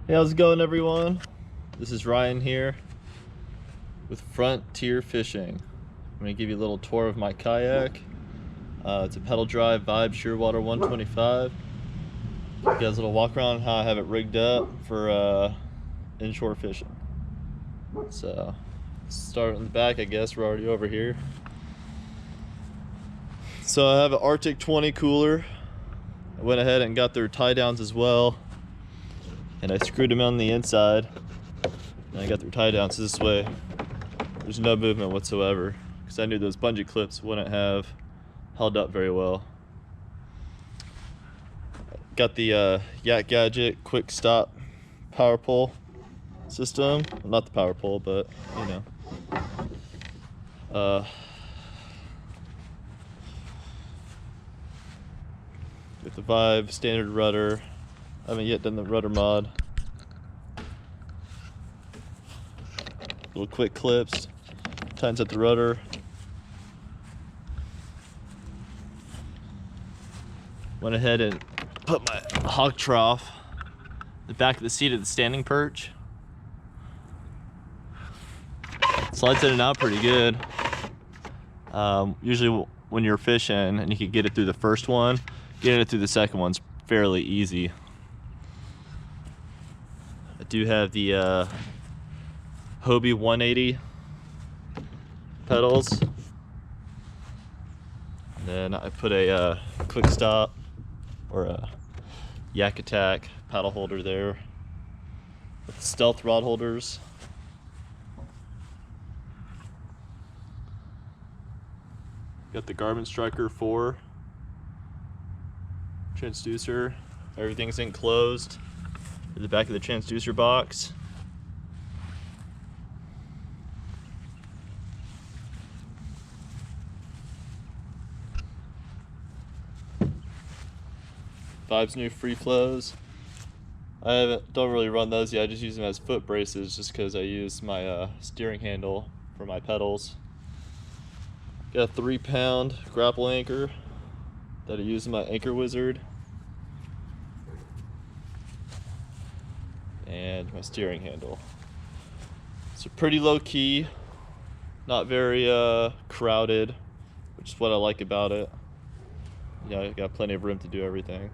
Hey, how's it going, everyone? This is Ryan here with Frontier Fishing. I'm going to give you a little tour of my kayak. It's a pedal drive Vibe Shearwater 125. Give you guys a little walk around how I have it rigged up for inshore fishing. So, let's start in the back, I guess. We're already over here. So I have an Rtic 20 cooler. I went ahead and got their tie downs as well. And I screwed them on the inside. And I got their tie downs this way. There's no movement whatsoever, because I knew those bungee clips wouldn't have held up very well. Got the Yak Gadget quick stop power pole system. Well, not the power pole, but you know. With the Vibe standard rudder. I haven't yet done the rudder mod. Little quick clips, tightens up the rudder. Went ahead and put my hog trough the back of the seat of the standing perch. Slides in and out pretty good. Usually when you're fishing and you can get it through the first one, getting it through the second one's fairly easy. I do have the Hobie 180 pedals. And then I put a quick stop or a Yak Attack paddle holder there with stealth rod holders. Got the Garmin Striker 4 transducer. Everything's enclosed in the back of the transducer box. Vibe's new free flows. Don't really run those yet. I just use them as foot braces just because I use my steering handle for my pedals. Got a 3-pound grapple anchor that I use in my Anchor Wizard. And my steering handle. So pretty low key, not very crowded, which is what I like about it. Yeah, I got plenty of room to do everything.